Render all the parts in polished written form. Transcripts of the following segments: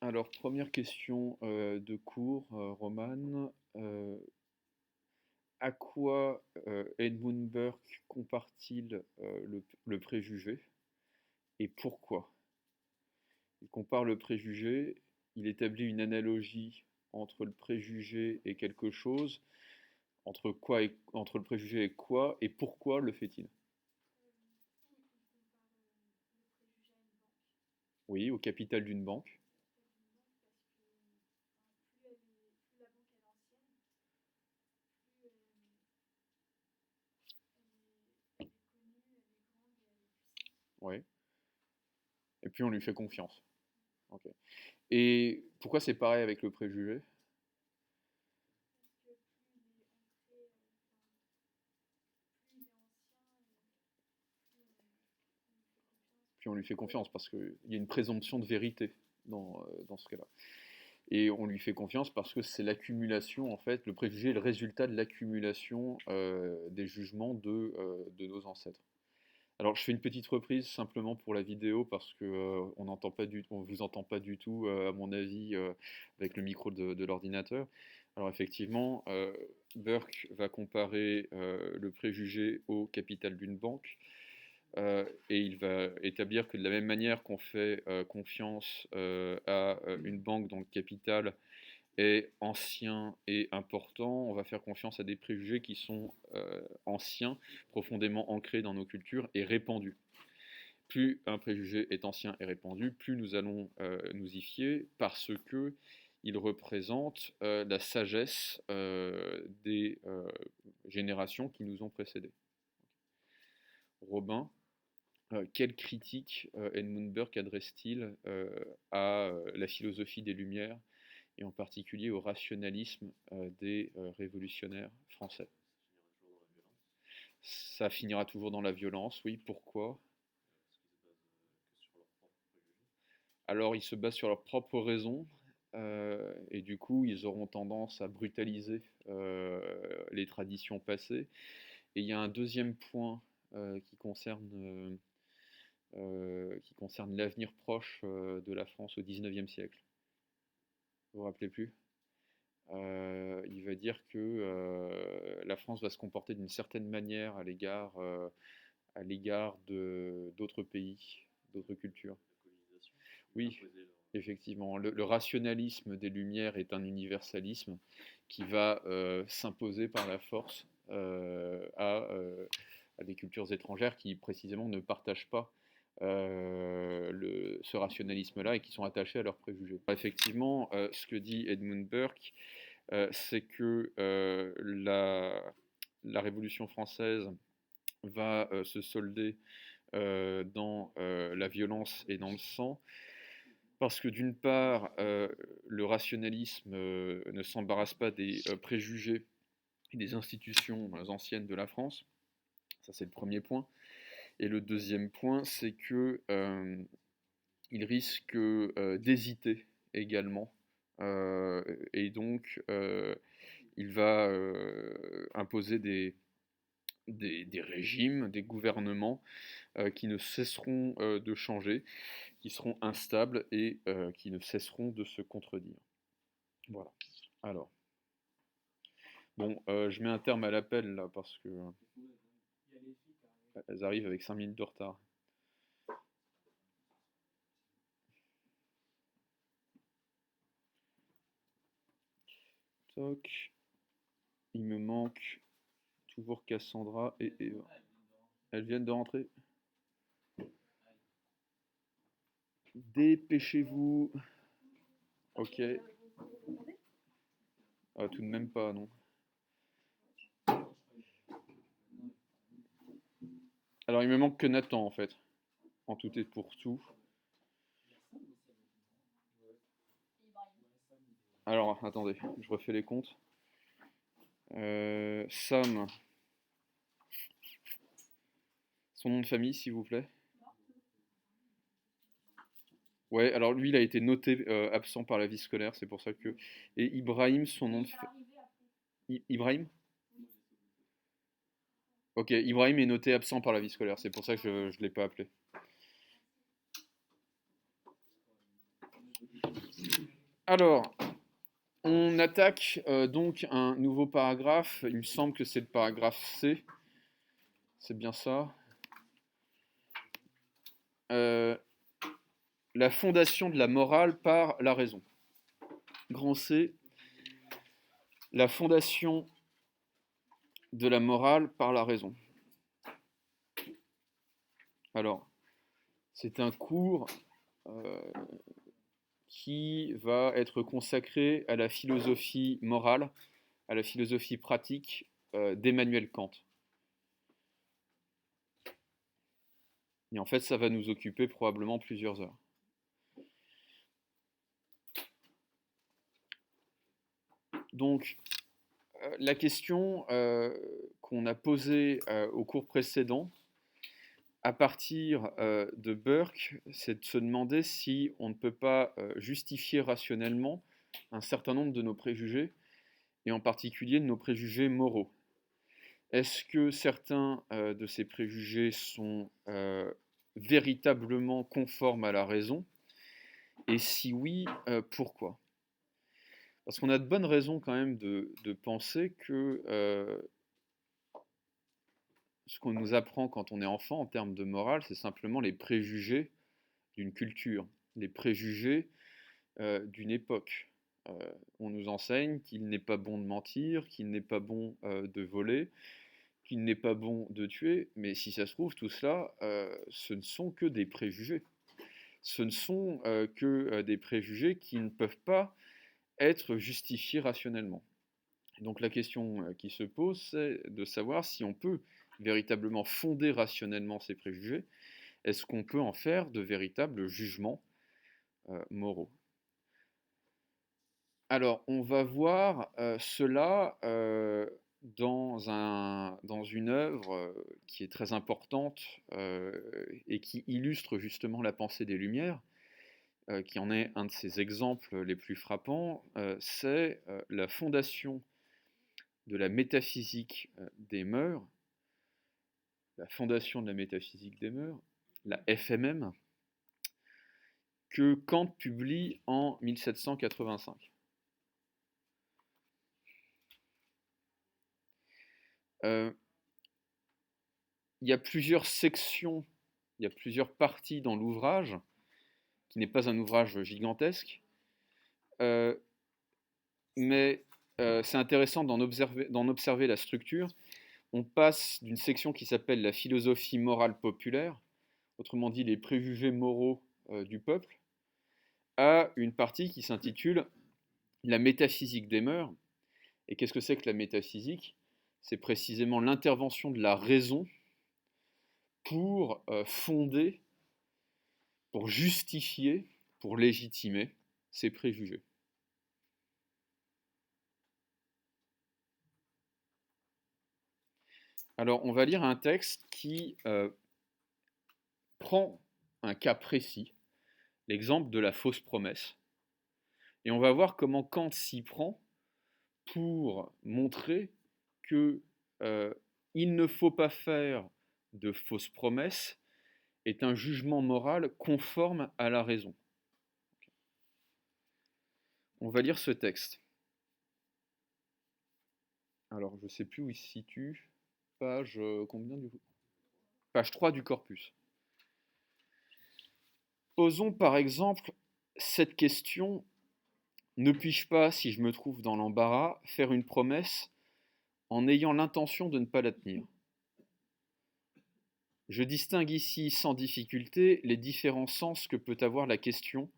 Alors, première question de cours, Romane. À quoi Edmund Burke compare-t-il le préjugé et pourquoi? Il compare le préjugé, il établit une analogie entre le préjugé et quelque chose, entre le préjugé et quoi, et pourquoi le fait-il? Oui, au capital d'une banque. Oui. Et puis on lui fait confiance. Ok. Et pourquoi c'est pareil avec le préjugé? Puis on lui fait confiance parce qu'il y a une présomption de vérité dans ce cas-là. Et on lui fait confiance parce que c'est l'accumulation, en fait, le préjugé est le résultat de l'accumulation des jugements de nos ancêtres. Alors je fais une petite reprise simplement pour la vidéo parce que on vous entend pas du tout, à mon avis, avec le micro de l'ordinateur. Alors effectivement, Burke va comparer le préjugé au capital d'une banque. Et il va établir que de la même manière qu'on fait confiance à une banque dont le capital est ancien et important, on va faire confiance à des préjugés qui sont anciens, profondément ancrés dans nos cultures et répandus. Plus un préjugé est ancien et répandu, plus nous allons nous y fier parce que il représente la sagesse des générations qui nous ont précédés. Robin, quelle critique Edmund Burke adresse-t-il à la philosophie des Lumières et en particulier au rationalisme des révolutionnaires français? Ça finira toujours dans la violence, oui. Pourquoi? Alors, ils se basent sur leurs propres raisons et du coup, ils auront tendance à brutaliser les traditions passées. Et il y a un deuxième point qui concerne l'avenir proche de la France au XIXe siècle. Vous vous rappelez plus? Il va dire que la France va se comporter d'une certaine manière à l'égard d'autres pays, d'autres cultures. Oui, effectivement. Le rationalisme des Lumières est un universalisme qui va s'imposer par la force à des cultures étrangères qui précisément ne partagent pas ce rationalisme-là et qui sont attachés à leurs préjugés. Effectivement, ce que dit Edmund Burke, c'est que la Révolution française va se solder dans la violence et dans le sang, parce que d'une part, le rationalisme ne s'embarrasse pas des préjugés et des institutions anciennes de la France. Ça, c'est le premier point. Et le deuxième point, c'est que il risque d'hésiter également. Et donc, il va imposer des régimes, des gouvernements qui ne cesseront de changer, qui seront instables et qui ne cesseront de se contredire. Voilà. Alors, bon, je mets un terme à l'appel là parce que elles arrivent avec 5 minutes de retard. Toc. Il me manque toujours Cassandra et Eva. Elles viennent de rentrer. Dépêchez-vous. Ok. Ah, tout de même pas, non. Alors, il me manque que Nathan, en fait. En tout et pour tout. Alors, attendez, je refais les comptes. Sam, son nom de famille, s'il vous plaît. Ouais, alors lui, il a été noté absent par la vie scolaire, c'est pour ça que. Et Ibrahim, son nom de Ibrahim? Ok, Ibrahim est noté absent par la vie scolaire, c'est pour ça que je ne l'ai pas appelé. Alors, on attaque donc un nouveau paragraphe. Il me semble que c'est le paragraphe C. C'est bien ça. La fondation de la morale par la raison. Grand C. La fondation de la morale par la raison. Alors, c'est un cours qui va être consacré à la philosophie morale, à la philosophie pratique d'Emmanuel Kant. Et en fait, ça va nous occuper probablement plusieurs heures. Donc, la question qu'on a posée au cours précédent, à partir de Burke, c'est de se demander si on ne peut pas justifier rationnellement un certain nombre de nos préjugés, et en particulier de nos préjugés moraux. Est-ce que certains de ces préjugés sont véritablement conformes à la raison? Et si oui, pourquoi? Parce qu'on a de bonnes raisons quand même de penser que ce qu'on nous apprend quand on est enfant en termes de morale, c'est simplement les préjugés d'une culture, les préjugés d'une époque. On nous enseigne qu'il n'est pas bon de mentir, qu'il n'est pas bon de voler, qu'il n'est pas bon de tuer, mais si ça se trouve, tout cela, ce ne sont que des préjugés. Ce ne sont que des préjugés qui ne peuvent pas être justifiés rationnellement. Donc la question qui se pose, c'est de savoir si on peut véritablement fonder rationnellement ces préjugés. Est-ce qu'on peut en faire de véritables jugements moraux? Alors, on va voir cela dans une œuvre qui est très importante et qui illustre justement la pensée des Lumières, qui en est un de ses exemples les plus frappants, c'est la fondation de la métaphysique des mœurs, la fondation de la métaphysique des mœurs, la FMM, que Kant publie en 1785. Il y a plusieurs sections, il y a plusieurs parties dans l'ouvrage, qui n'est pas un ouvrage gigantesque, mais c'est intéressant d'en observer la structure. On passe d'une section qui s'appelle la philosophie morale populaire, autrement dit les préjugés moraux du peuple, à une partie qui s'intitule la métaphysique des mœurs. Et qu'est-ce que c'est que la métaphysique? C'est précisément l'intervention de la raison pour fonder, pour justifier, pour légitimer ces préjugés. Alors, on va lire un texte qui prend un cas précis, l'exemple de la fausse promesse, et on va voir comment Kant s'y prend pour montrer que il ne faut pas faire de fausses promesses est un jugement moral conforme à la raison. On va lire ce texte. Alors, je ne sais plus où il se situe. Page combien du coup? Page 3 du corpus. Posons par exemple cette question: ne puis-je pas, si je me trouve dans l'embarras, faire une promesse en ayant l'intention de ne pas la tenir? Je distingue ici sans difficulté les différents sens que peut avoir la question,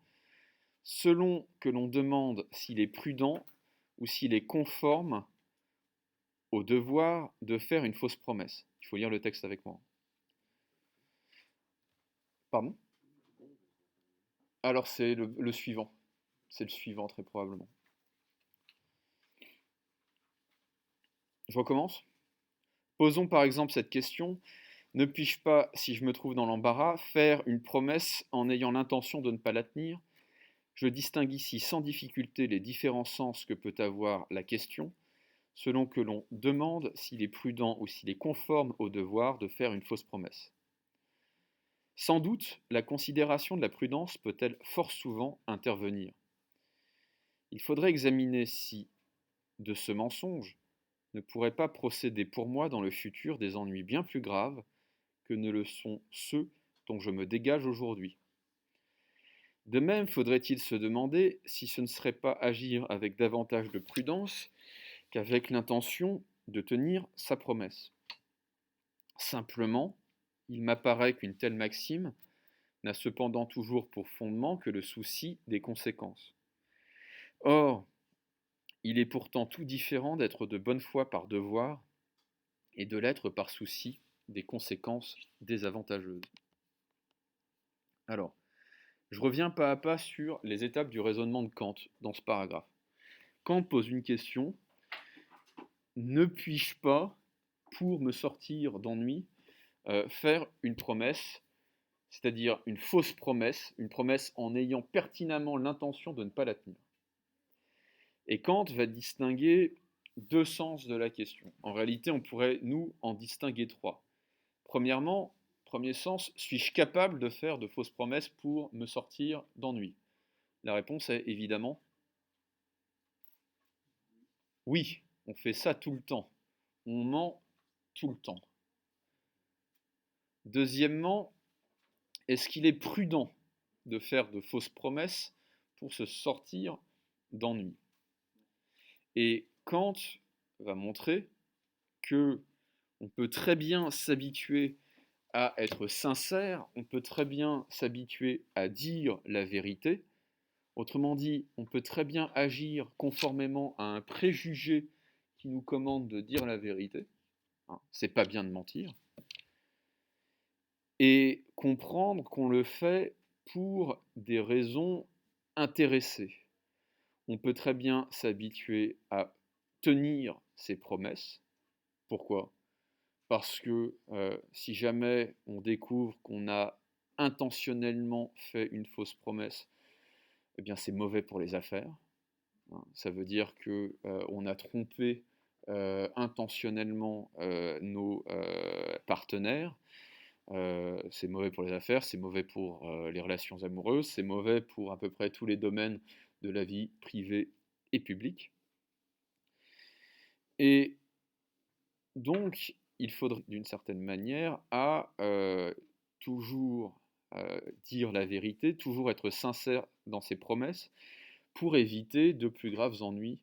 selon que l'on demande s'il est prudent ou s'il est conforme au devoir de faire une fausse promesse. Il faut lire le texte avec moi. Pardon? Alors c'est le suivant. C'est le suivant très probablement. Je recommence. Posons par exemple cette question: ne puis-je pas, si je me trouve dans l'embarras, faire une promesse en ayant l'intention de ne pas la tenir? Je distingue ici sans difficulté les différents sens que peut avoir la question, selon que l'on demande s'il est prudent ou s'il est conforme au devoir de faire une fausse promesse. Sans doute, la considération de la prudence peut-elle fort souvent intervenir. Il faudrait examiner si, de ce mensonge, ne pourrait pas procéder pour moi dans le futur des ennuis bien plus graves que ne le sont ceux dont je me dégage aujourd'hui. De même, faudrait-il se demander si ce ne serait pas agir avec davantage de prudence qu'avec l'intention de tenir sa promesse. Simplement, il m'apparaît qu'une telle maxime n'a cependant toujours pour fondement que le souci des conséquences. Or, il est pourtant tout différent d'être de bonne foi par devoir et de l'être par souci des conséquences désavantageuses. Alors, je reviens pas à pas sur les étapes du raisonnement de Kant dans ce paragraphe. Kant pose une question: ne puis-je pas, pour me sortir d'ennui, faire une promesse, c'est-à-dire une fausse promesse, une promesse en ayant pertinemment l'intention de ne pas la tenir? Et Kant va distinguer deux sens de la question. En réalité, on pourrait, nous, en distinguer trois. Premièrement, premier sens, suis-je capable de faire de fausses promesses pour me sortir d'ennui? La réponse est évidemment oui, on fait ça tout le temps. On ment tout le temps. Deuxièmement, est-ce qu'il est prudent de faire de fausses promesses pour se sortir d'ennui? Et Kant va montrer que on peut très bien s'habituer à être sincère, on peut très bien s'habituer à dire la vérité. Autrement dit, on peut très bien agir conformément à un préjugé qui nous commande de dire la vérité. C'est pas bien de mentir. Et comprendre qu'on le fait pour des raisons intéressées. On peut très bien s'habituer à tenir ses promesses. Pourquoi? Parce que si jamais on découvre qu'on a intentionnellement fait une fausse promesse, eh bien c'est mauvais pour les affaires. Ça veut dire qu'on a trompé intentionnellement nos partenaires. C'est mauvais pour les affaires, c'est mauvais pour les relations amoureuses, c'est mauvais pour à peu près tous les domaines de la vie privée et publique. Et donc, il faudrait d'une certaine manière toujours dire la vérité, toujours être sincère dans ses promesses pour éviter de plus graves ennuis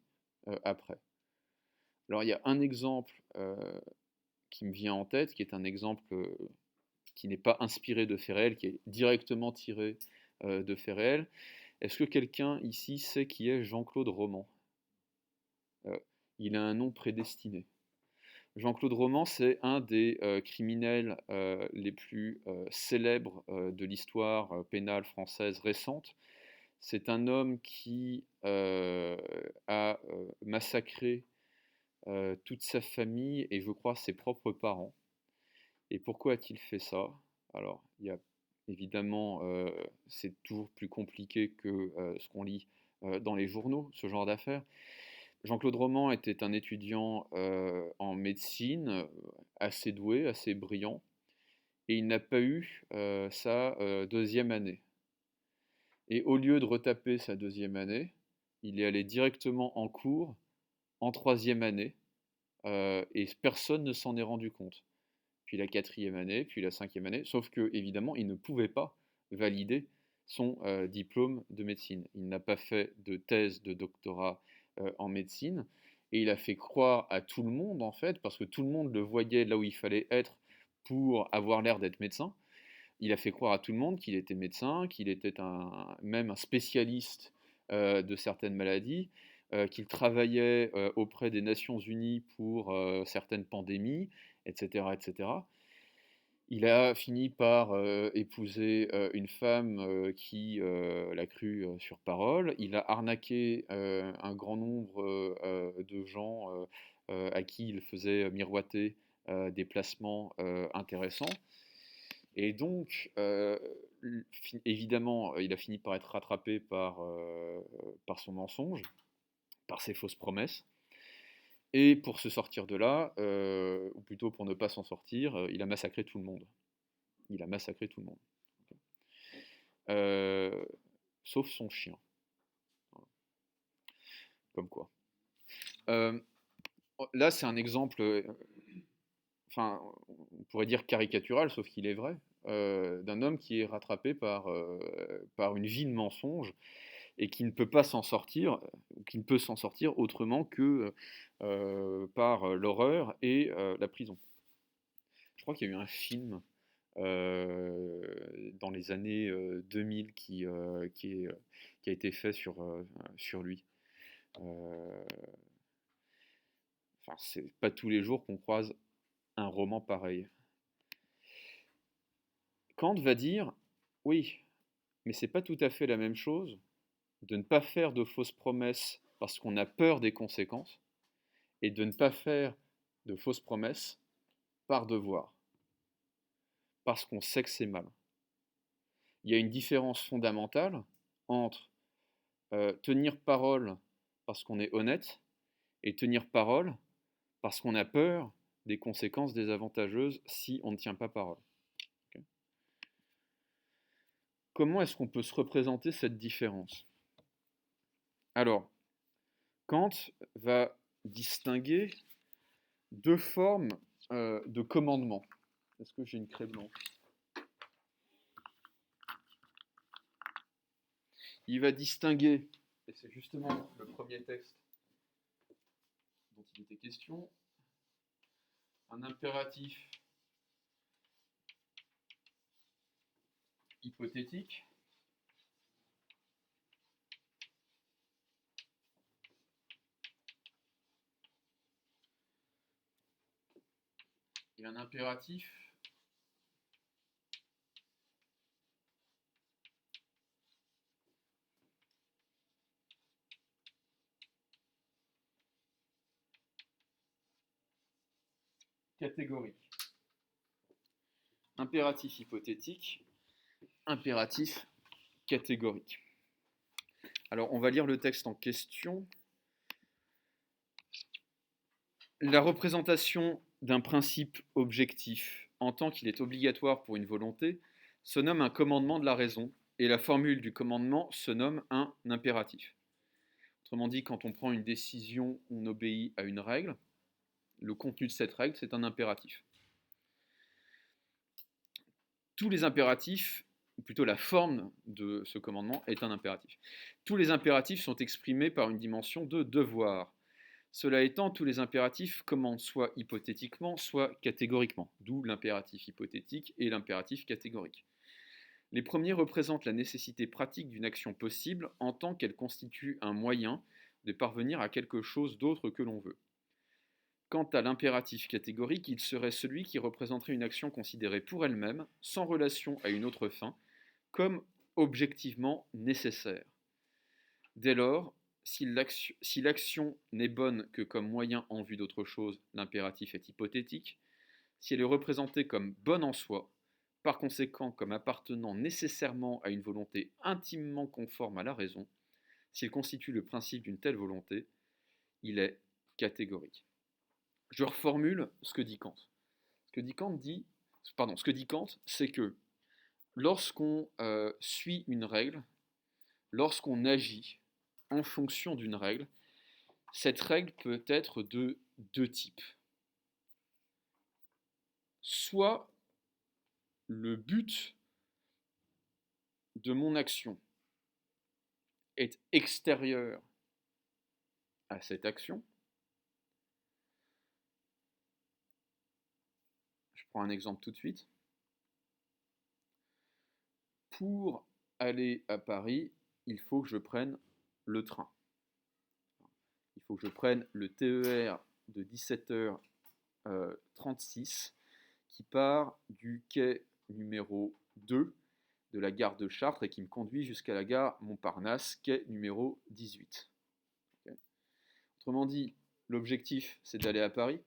après. Alors il y a un exemple qui me vient en tête, qui est un exemple qui n'est pas inspiré de faits réels, qui est directement tiré de faits réels. Est-ce que quelqu'un ici sait qui est Jean-Claude Roman? Il a un nom prédestiné. Jean-Claude Roman, c'est un des criminels les plus célèbres de l'histoire pénale française récente. C'est un homme qui a massacré toute sa famille et je crois ses propres parents. Et pourquoi a-t-il fait ça? Alors, il y a évidemment, c'est toujours plus compliqué que ce qu'on lit dans les journaux, ce genre d'affaires. Jean-Claude Roman était un étudiant en médecine, assez doué, assez brillant, et il n'a pas eu sa deuxième année. Et au lieu de retaper sa deuxième année, il est allé directement en cours en troisième année, et personne ne s'en est rendu compte. Puis la quatrième année, puis la cinquième année, sauf que évidemment, il ne pouvait pas valider son diplôme de médecine. Il n'a pas fait de thèse de doctorat en médecine, et il a fait croire à tout le monde, en fait, parce que tout le monde le voyait là où il fallait être pour avoir l'air d'être médecin. Il a fait croire à tout le monde qu'il était médecin, qu'il était même un spécialiste de certaines maladies, qu'il travaillait auprès des Nations Unies pour certaines pandémies, etc., etc. Il a fini par épouser une femme qui l'a cru sur parole. Il a arnaqué un grand nombre de gens à qui il faisait miroiter des placements intéressants. Et donc, évidemment, il a fini par être rattrapé par son mensonge, par ses fausses promesses. Et pour se sortir de là, ou plutôt pour ne pas s'en sortir, il a massacré tout le monde. Il a massacré tout le monde. Sauf son chien. Comme quoi. Là, c'est un exemple, enfin, on pourrait dire caricatural, sauf qu'il est vrai, d'un homme qui est rattrapé par une vie de mensonges et qui ne peut pas s'en sortir, ou qui ne peut s'en sortir autrement que par l'horreur et la prison. Je crois qu'il y a eu un film dans les années 2000 qui a été fait sur lui. Enfin, c'est pas tous les jours qu'on croise un roman pareil. Kant va dire, oui, mais c'est pas tout à fait la même chose de ne pas faire de fausses promesses parce qu'on a peur des conséquences et de ne pas faire de fausses promesses par devoir, parce qu'on sait que c'est mal. Il y a une différence fondamentale entre tenir parole parce qu'on est honnête et tenir parole parce qu'on a peur des conséquences désavantageuses si on ne tient pas parole. Okay. Comment est-ce qu'on peut se représenter cette différence? Alors, Kant va distinguer deux formes de commandement. Est-ce que j'ai une craie blanche? Il va distinguer, et c'est justement le premier texte dont il était question, un impératif hypothétique et un impératif catégorique. Impératif hypothétique, impératif catégorique. Alors, on va lire le texte en question. La représentation d'un principe objectif en tant qu'il est obligatoire pour une volonté se nomme un commandement de la raison, et la formule du commandement se nomme un impératif. Autrement dit, quand on prend une décision, on obéit à une règle. Le contenu de cette règle, c'est un impératif. Tous les impératifs, ou plutôt la forme de ce commandement, est un impératif. Tous les impératifs sont exprimés par une dimension de devoir. Cela étant, tous les impératifs commandent soit hypothétiquement, soit catégoriquement, d'où l'impératif hypothétique et l'impératif catégorique. Les premiers représentent la nécessité pratique d'une action possible en tant qu'elle constitue un moyen de parvenir à quelque chose d'autre que l'on veut. Quant à l'impératif catégorique, il serait celui qui représenterait une action considérée pour elle-même, sans relation à une autre fin, comme objectivement nécessaire. Dès lors, si l'action n'est bonne que comme moyen en vue d'autre chose, l'impératif est hypothétique. Si elle est représentée comme bonne en soi, par conséquent comme appartenant nécessairement à une volonté intimement conforme à la raison, s'il constitue le principe d'une telle volonté, il est catégorique. Je reformule ce que dit Kant. Ce que dit Kant, c'est que lorsqu'on suit une règle, lorsqu'on agit en fonction d'une règle, cette règle peut être de deux types. Soit le but de mon action est extérieur à cette action. Je prends un exemple tout de suite. Pour aller à Paris, il faut que je prenne le train. Il faut que je prenne le TER de 17h36 qui part du quai numéro 2 de la gare de Chartres et qui me conduit jusqu'à la gare Montparnasse, quai numéro 18. Okay. Autrement dit, l'objectif, c'est d'aller à Paris,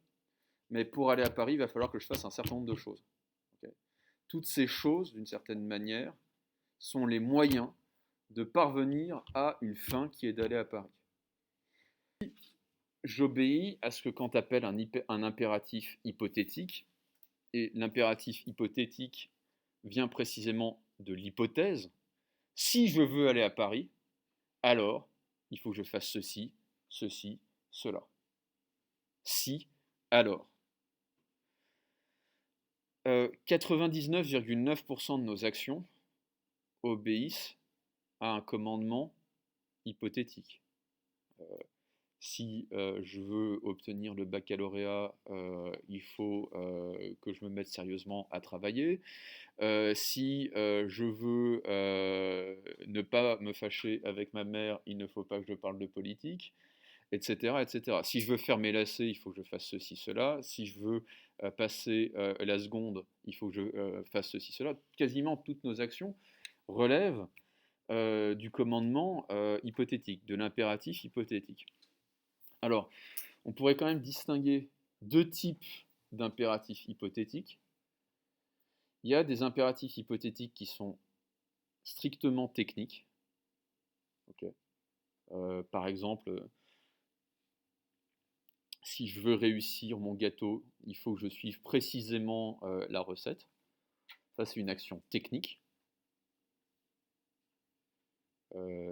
mais pour aller à Paris, il va falloir que je fasse un certain nombre de choses. Okay. Toutes ces choses, d'une certaine manière, sont les moyens de parvenir à une fin qui est d'aller à Paris. J'obéis à ce que Kant appelle un impératif hypothétique, et l'impératif hypothétique vient précisément de l'hypothèse. Si je veux aller à Paris, alors il faut que je fasse ceci, ceci, cela. Si, alors. 99,9% de nos actions obéissent à un commandement hypothétique. Si je veux obtenir le baccalauréat, il faut que je me mette sérieusement à travailler. Si je veux ne pas me fâcher avec ma mère, il ne faut pas que je parle de politique, etc., etc. Si je veux faire mes lacets, il faut que je fasse ceci, cela. Si je veux passer la seconde, il faut que je fasse ceci, cela. Quasiment toutes nos actions relèvent du commandement hypothétique, de l'impératif hypothétique. Alors, on pourrait quand même distinguer deux types d'impératifs hypothétiques. Il y a des impératifs hypothétiques qui sont strictement techniques. Okay. Par exemple, si je veux réussir mon gâteau, il faut que je suive précisément la recette. Ça, c'est une action technique.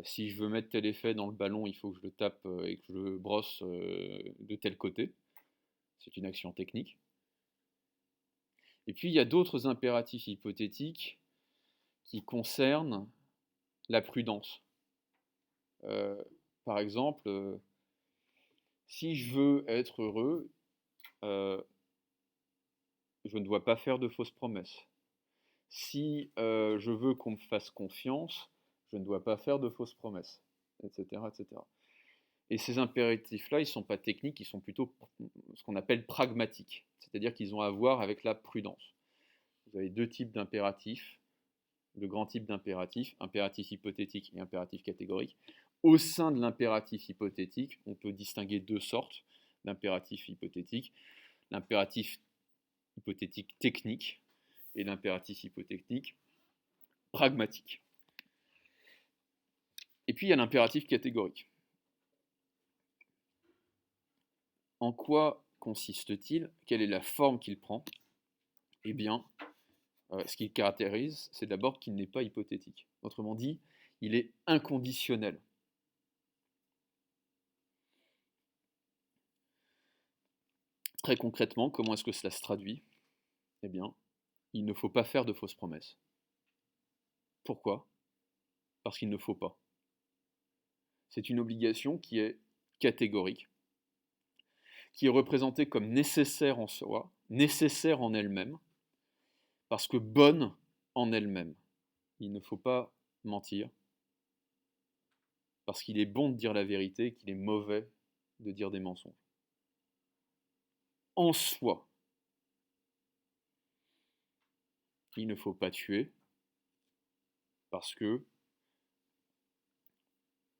Si je veux mettre tel effet dans le ballon, il faut que je le tape et que je le brosse de tel côté. C'est une action technique. Et puis, il y a d'autres impératifs hypothétiques qui concernent la prudence. Par exemple, si je veux être heureux, je ne dois pas faire de fausses promesses. Si je veux qu'on me fasse confiance, je ne dois pas faire de fausses promesses, etc., etc. Et ces impératifs-là, ils ne sont pas techniques, ils sont plutôt ce qu'on appelle pragmatiques, c'est-à-dire qu'ils ont à voir avec la prudence. Vous avez deux types d'impératifs, de grands types d'impératifs, impératif hypothétique et impératif catégorique. Au sein de l'impératif hypothétique, on peut distinguer deux sortes d'impératifs hypothétiques. L'impératif hypothétique technique et l'impératif hypothétique pragmatique. Et puis il y a l'impératif catégorique. En quoi consiste-t-il? Quelle est la forme qu'il prend? Eh bien, ce qu'il caractérise, c'est d'abord qu'il n'est pas hypothétique. Autrement dit, il est inconditionnel. Très concrètement, comment est-ce que cela se traduit? Eh bien, il ne faut pas faire de fausses promesses. Pourquoi? Parce qu'il ne faut pas. C'est une obligation qui est catégorique, qui est représentée comme nécessaire en soi, nécessaire en elle-même, parce que bonne en elle-même. Il ne faut pas mentir, parce qu'il est bon de dire la vérité et qu'il est mauvais de dire des mensonges. En soi, il ne faut pas tuer, parce que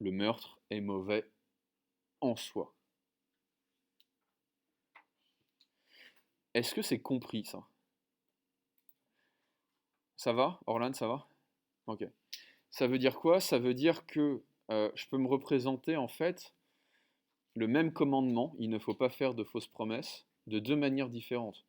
le meurtre est mauvais en soi. Est-ce que c'est compris ça? Ça va, Orlan, ça va? Ok. Ça veut dire quoi? Ça veut dire que je peux me représenter en fait le même commandement, il ne faut pas faire de fausses promesses, de deux manières différentes.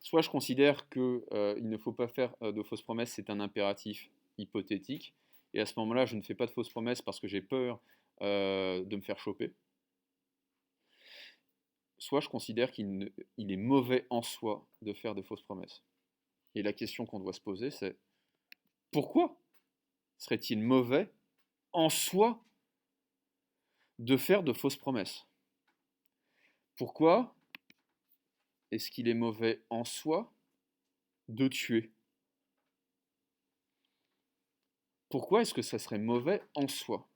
Soit je considère qu'il ne faut pas faire de fausses promesses, c'est un impératif hypothétique, et à ce moment-là, je ne fais pas de fausses promesses parce que j'ai peur de me faire choper. Soit je considère qu'il est mauvais en soi de faire de fausses promesses. Et la question qu'on doit se poser, c'est pourquoi serait-il mauvais en soi de faire de fausses promesses? Pourquoi est-ce qu'il est mauvais en soi de tuer? Pourquoi est-ce que ça serait mauvais en soi?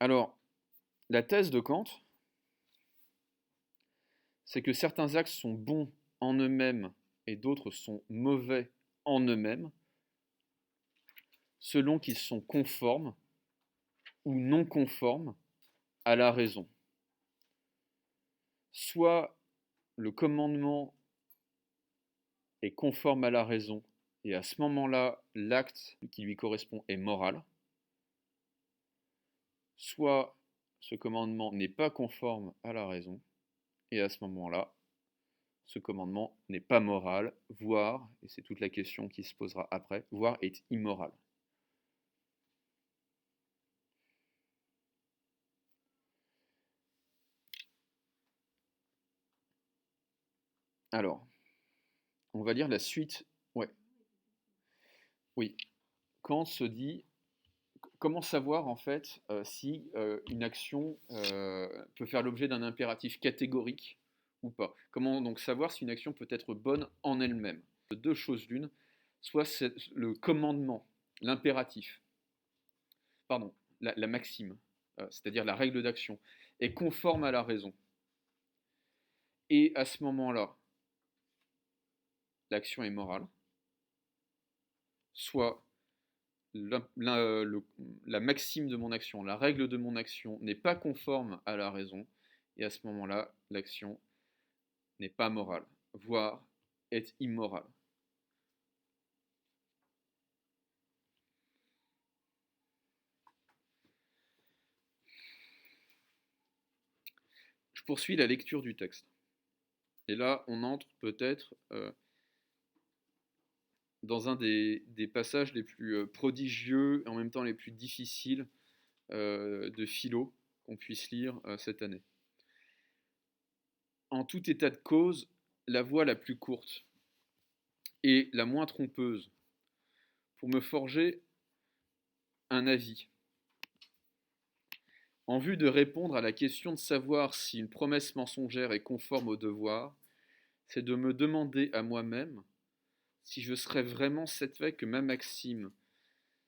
Alors, la thèse de Kant, c'est que certains actes sont bons en eux-mêmes et d'autres sont mauvais en eux-mêmes, selon qu'ils sont conformes ou non conformes à la raison. Soit le commandement est conforme à la raison, et à ce moment-là, l'acte qui lui correspond est moral, soit ce commandement n'est pas conforme à la raison, et à ce moment-là, ce commandement n'est pas moral, voire, et c'est toute la question qui se posera après, voire est immoral. Alors, on va lire la suite. Ouais, oui. Kant se dit, comment savoir en fait si une action peut faire l'objet d'un impératif catégorique ou pas? Comment donc savoir si une action peut être bonne en elle-même? Deux choses l'une, soit c'est le commandement, l'impératif, pardon, la maxime, c'est-à-dire la règle d'action, est conforme à la raison. Et à ce moment-là, l'action est morale, soit la maxime de mon action, la règle de mon action n'est pas conforme à la raison, et à ce moment-là, l'action n'est pas morale, voire est immorale. Je poursuis la lecture du texte. Et là, on entre peut-être dans un des passages les plus prodigieux et en même temps les plus difficiles de philo qu'on puisse lire cette année. En tout état de cause, la voie la plus courte et la moins trompeuse pour me forger un avis en vue de répondre à la question de savoir si une promesse mensongère est conforme au devoir, c'est de me demander à moi-même si je serais vraiment cette fait que ma maxime,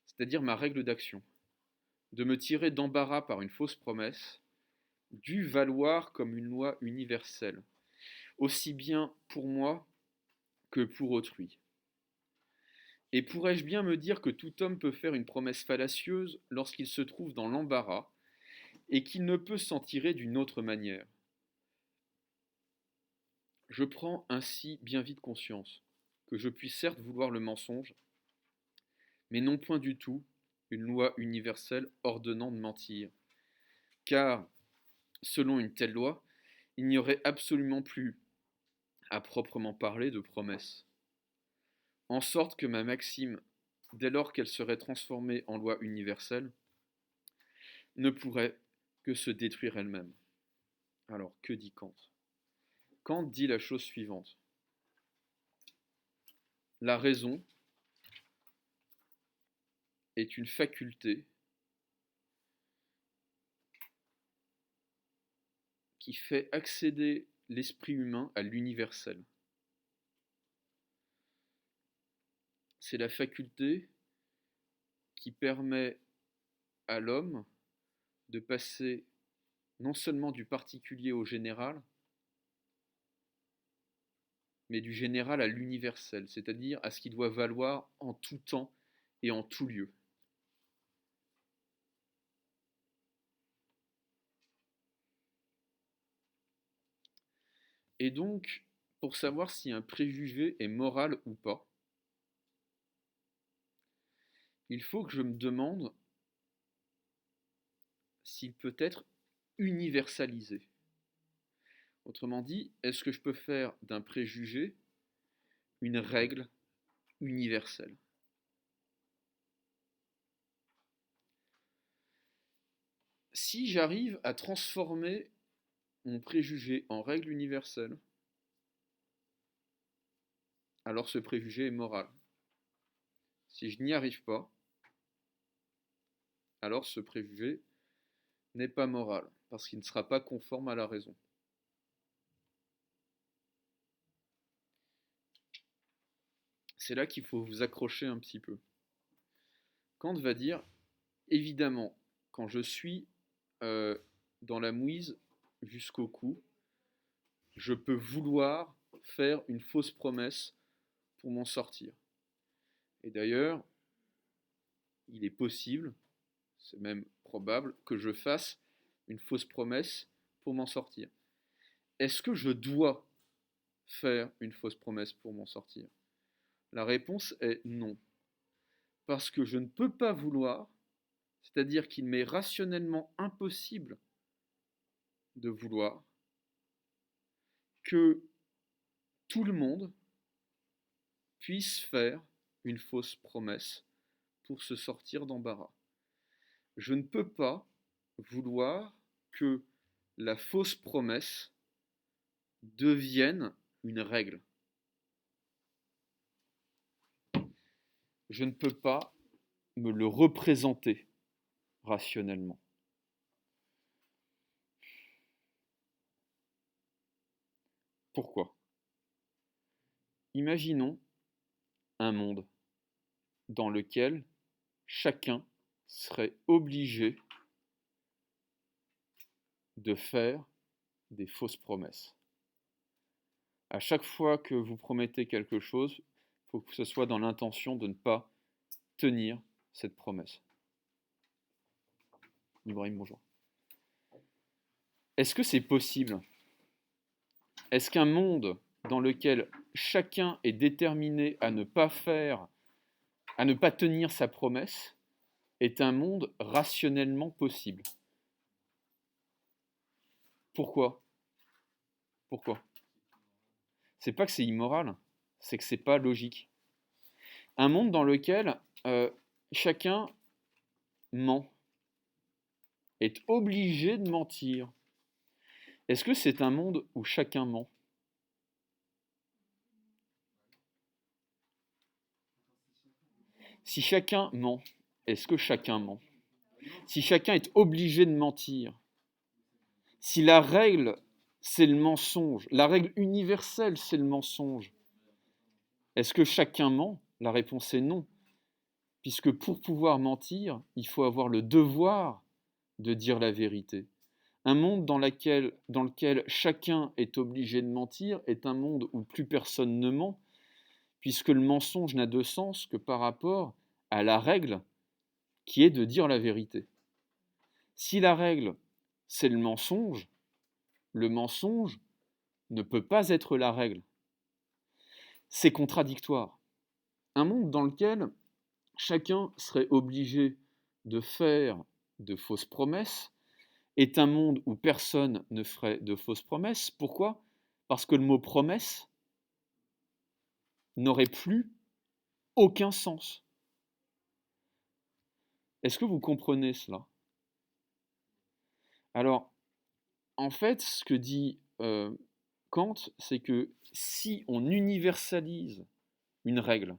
c'est-à-dire ma règle d'action, de me tirer d'embarras par une fausse promesse, dû valoir comme une loi universelle, aussi bien pour moi que pour autrui. Et pourrais-je bien me dire que tout homme peut faire une promesse fallacieuse lorsqu'il se trouve dans l'embarras et qu'il ne peut s'en tirer d'une autre manière? Je prends ainsi bien vite conscience que je puis certes vouloir le mensonge, mais non point du tout une loi universelle ordonnant de mentir, car, selon une telle loi, il n'y aurait absolument plus, à proprement parler, de promesse. En sorte que ma maxime, dès lors qu'elle serait transformée en loi universelle, ne pourrait que se détruire elle-même. Alors, que dit Kant? Kant dit la chose suivante. La raison est une faculté qui fait accéder l'esprit humain à l'universel. C'est la faculté qui permet à l'homme de passer non seulement du particulier au général, mais du général à l'universel, c'est-à-dire à ce qui doit valoir en tout temps et en tout lieu. Et donc, pour savoir si un préjugé est moral ou pas, il faut que je me demande s'il peut être universalisé. Autrement dit, est-ce que je peux faire d'un préjugé une règle universelle? Si j'arrive à transformer mon préjugé en règle universelle, alors ce préjugé est moral. Si je n'y arrive pas, alors ce préjugé n'est pas moral, parce qu'il ne sera pas conforme à la raison. C'est là qu'il faut vous accrocher un petit peu. Kant va dire, évidemment, quand je suis dans la mouise jusqu'au cou, je peux vouloir faire une fausse promesse pour m'en sortir. Et d'ailleurs, il est possible, c'est même probable, que je fasse une fausse promesse pour m'en sortir. Est-ce que je dois faire une fausse promesse pour m'en sortir? La réponse est non. Parce que je ne peux pas vouloir, c'est-à-dire qu'il m'est rationnellement impossible de vouloir que tout le monde puisse faire une fausse promesse pour se sortir d'embarras. Je ne peux pas vouloir que la fausse promesse devienne une règle. Je ne peux pas me le représenter rationnellement. Pourquoi? Imaginons un monde dans lequel chacun serait obligé de faire des fausses promesses. À chaque fois que vous promettez quelque chose, il faut que ce soit dans l'intention de ne pas tenir cette promesse. Ibrahim, bonjour. Est-ce que c'est possible? Est-ce qu'un monde dans lequel chacun est déterminé à ne pas tenir sa promesse, est un monde rationnellement possible? Pourquoi? Pourquoi? C'est pas que c'est immoral, c'est que c'est pas logique. Un monde dans lequel chacun ment, est obligé de mentir. Est-ce que c'est un monde où chacun ment? Si chacun ment, est-ce que chacun ment? Si chacun est obligé de mentir, si la règle c'est le mensonge, la règle universelle c'est le mensonge, est-ce que chacun ment? La réponse est non, puisque pour pouvoir mentir, il faut avoir le devoir de dire la vérité. Un monde dans lequel chacun est obligé de mentir est un monde où plus personne ne ment, puisque le mensonge n'a de sens que par rapport à la règle qui est de dire la vérité. Si la règle, c'est le mensonge ne peut pas être la règle. C'est contradictoire. Un monde dans lequel chacun serait obligé de faire de fausses promesses est un monde où personne ne ferait de fausses promesses. Pourquoi? Parce que le mot promesse n'aurait plus aucun sens. Est-ce que vous comprenez cela? Alors, en fait, ce que dit Kant, c'est que si on universalise une règle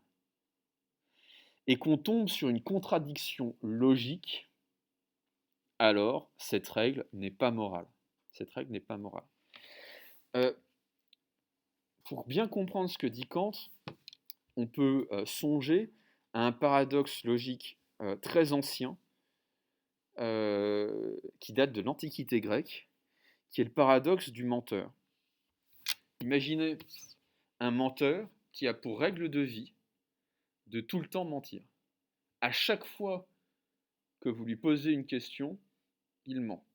et qu'on tombe sur une contradiction logique, alors cette règle n'est pas morale. Cette règle n'est pas morale. Pour bien comprendre ce que dit Kant, on peut songer à un paradoxe logique très ancien qui date de l'Antiquité grecque, qui est le paradoxe du menteur. Imaginez un menteur qui a pour règle de vie de tout le temps mentir. À chaque fois que vous lui posez une question, il ment.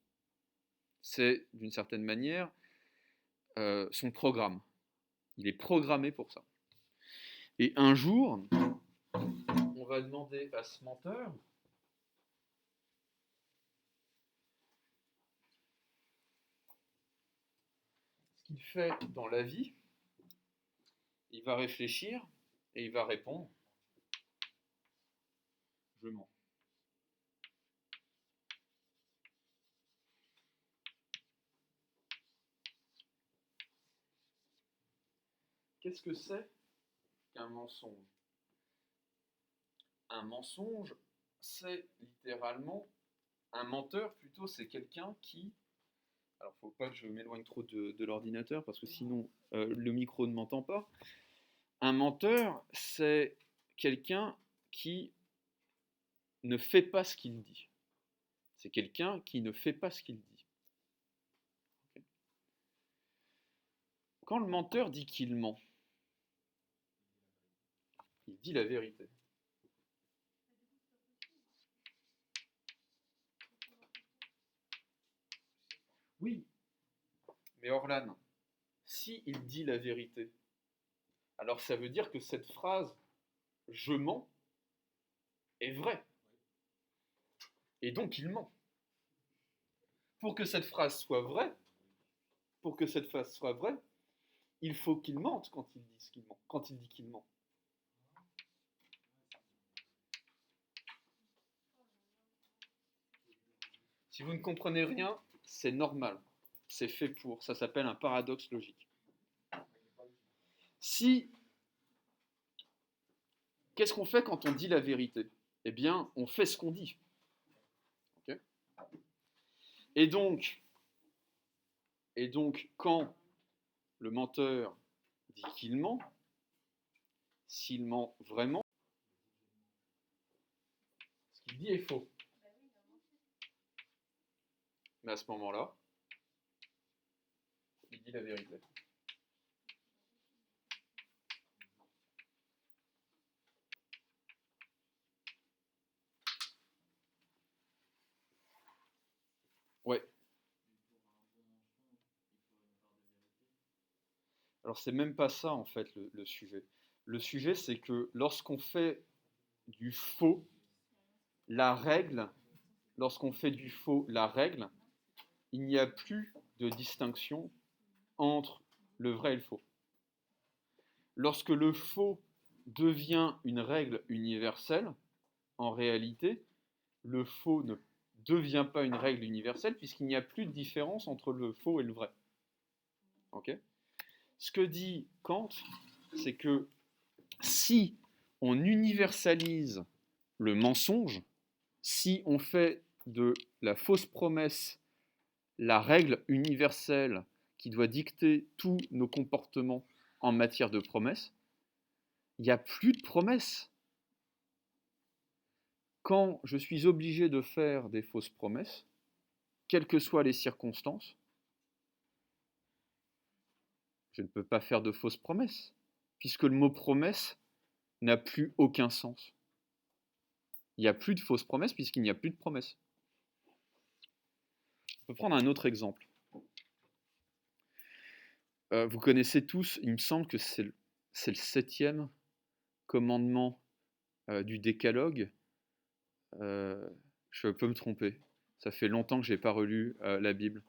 C'est, d'une certaine manière, son programme. Il est programmé pour ça. Et un jour, on va demander à ce menteur ce qu'il fait dans la vie. Il va réfléchir et il va répondre: je mens. Qu'est-ce que c'est qu'un mensonge? Un mensonge, c'est littéralement un menteur, plutôt, c'est quelqu'un qui... Alors, il ne faut pas que je m'éloigne trop de l'ordinateur parce que sinon le micro ne m'entend pas. Un menteur, c'est quelqu'un qui ne fait pas ce qu'il dit. C'est quelqu'un qui ne fait pas ce qu'il dit. Okay. Quand le menteur dit qu'il ment, il dit la vérité. Oui, mais Orlan, si il dit la vérité, alors ça veut dire que cette phrase « je mens » est vraie. Et donc il ment. Pour que cette phrase soit vraie, il faut qu'il mente quand il dit qu'il ment, quand il dit qu'il ment. Si vous ne comprenez rien, c'est normal. C'est fait pour. Ça s'appelle un paradoxe logique. Si, qu'est-ce qu'on fait quand on dit la vérité? Eh bien, on fait ce qu'on dit. Okay. Et donc, quand le menteur dit qu'il ment, s'il ment vraiment, ce qu'il dit est faux. Mais à ce moment-là, il dit la vérité. Ouais. Alors c'est même pas ça en fait le sujet. Le sujet c'est que lorsqu'on fait du faux, la règle, lorsqu'on fait du faux, la règle, il n'y a plus de distinction entre le vrai et le faux. Lorsque le faux devient une règle universelle, en réalité, le faux ne devient pas une règle universelle puisqu'il n'y a plus de différence entre le faux et le vrai. Okay. Ce que dit Kant, c'est que si on universalise le mensonge, si on fait de la fausse promesse la règle universelle qui doit dicter tous nos comportements en matière de promesses, il n'y a plus de promesses. Quand je suis obligé de faire des fausses promesses, quelles que soient les circonstances, je ne peux pas faire de fausses promesses, puisque le mot promesse n'a plus aucun sens. Il n'y a plus de fausses promesses puisqu'il n'y a plus de promesses. On peut prendre un autre exemple. Vous connaissez tous, il me semble que c'est le 7e commandement du décalogue. Je peux me tromper. Ça fait longtemps que je n'ai pas relu la Bible.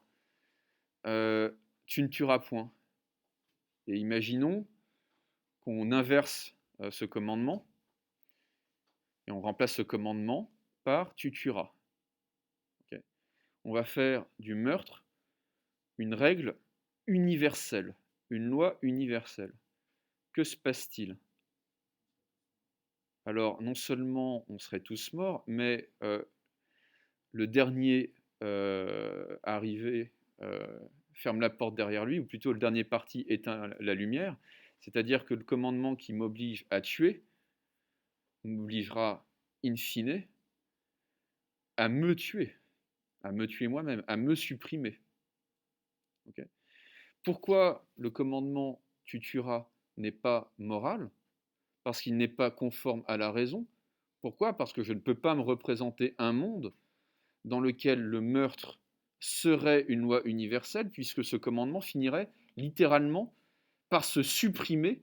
Tu ne tueras point. Et imaginons qu'on inverse ce commandement et on remplace ce commandement par tu tueras. Okay. On va faire du meurtre une règle universelle, une loi universelle. Que se passe-t-il? Alors, non seulement on serait tous morts, mais le dernier arrivé ferme la porte derrière lui, ou plutôt le dernier parti éteint la lumière, c'est-à-dire que le commandement qui m'oblige à tuer m'obligera in fine à me tuer moi-même, à me supprimer. Okay. Pourquoi le commandement tu tueras n'est pas moral? Parce qu'il n'est pas conforme à la raison. Pourquoi? Parce que je ne peux pas me représenter un monde dans lequel le meurtre serait une loi universelle, puisque ce commandement finirait littéralement par se supprimer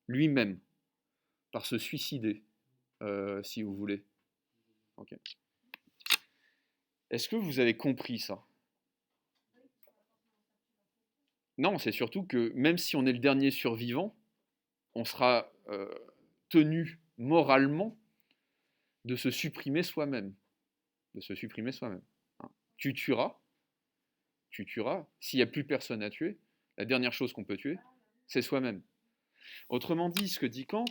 lui-même, par se suicider, si vous voulez. Okay. Est-ce que vous avez compris ça? Non, c'est surtout que même si on est le dernier survivant, on sera tenu moralement de se supprimer soi-même. De se supprimer soi-même. Hein. Tu tueras. S'il n'y a plus personne à tuer, la dernière chose qu'on peut tuer, c'est soi-même. Autrement dit, ce que dit Kant,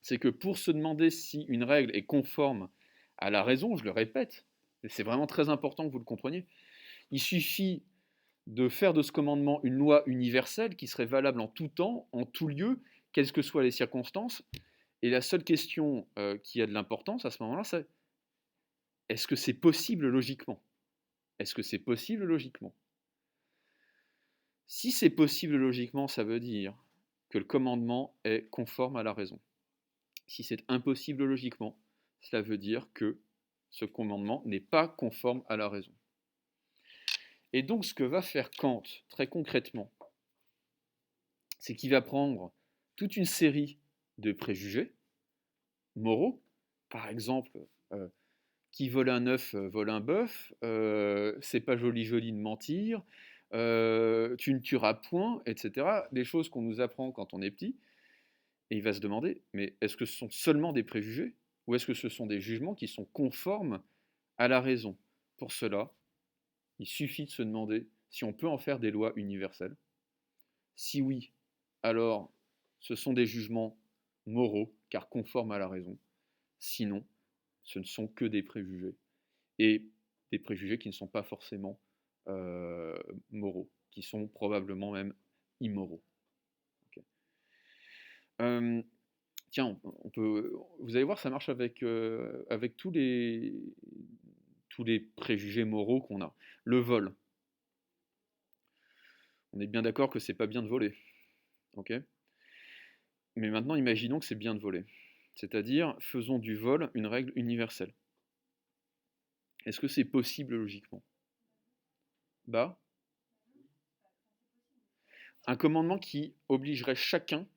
c'est que pour se demander si une règle est conforme à la raison, je le répète, et c'est vraiment très important que vous le compreniez, il suffit de faire de ce commandement une loi universelle qui serait valable en tout temps, en tout lieu, quelles que soient les circonstances. Et la seule question qui a de l'importance à ce moment-là, c'est est-ce que c'est possible logiquement? Est-ce que c'est possible logiquement? Si c'est possible logiquement, ça veut dire que le commandement est conforme à la raison. Si c'est impossible logiquement, cela veut dire que ce commandement n'est pas conforme à la raison. Et donc ce que va faire Kant, très concrètement, c'est qu'il va prendre toute une série de préjugés moraux, par exemple, qui vole un œuf vole un bœuf, c'est pas joli de mentir, tu ne tueras point, etc. Des choses qu'on nous apprend quand on est petit, et il va se demander, mais est-ce que ce sont seulement des préjugés, ou est-ce que ce sont des jugements qui sont conformes à la raison? Pour cela, il suffit de se demander si on peut en faire des lois universelles. Si oui, alors Ce sont des jugements moraux, car conformes à la raison. Sinon, ce ne sont que des préjugés. Et des préjugés qui ne sont pas forcément moraux, qui sont probablement même immoraux. Okay. Tiens, vous allez voir, ça marche avec tous les préjugés moraux qu'on a. Le vol. On est bien d'accord que c'est pas bien de voler. Ok ? Mais maintenant, imaginons que c'est bien de voler. C'est-à-dire, faisons du vol une règle universelle. Est-ce que c'est possible logiquement? Bah, un commandement qui obligerait chacun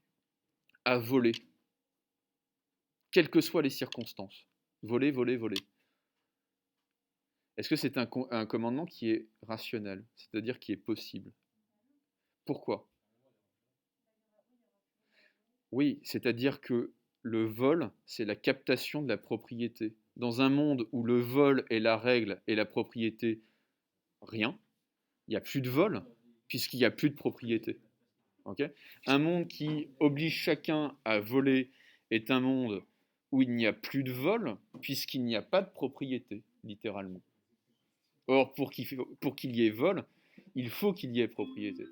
à voler, quelles que soient les circonstances. Voler, voler, voler. Est-ce que c'est un commandement qui est rationnel, c'est-à-dire qui est possible? Pourquoi? Oui, c'est-à-dire que le vol, c'est la captation de la propriété. Dans un monde où le vol est la règle et la propriété rien, il n'y a plus de vol, puisqu'il n'y a plus de propriété. Okay. Un monde qui oblige chacun à voler est un monde où il n'y a plus de vol, puisqu'il n'y a pas de propriété, littéralement. Or, pour qu'il y ait vol, il faut qu'il y ait propriété.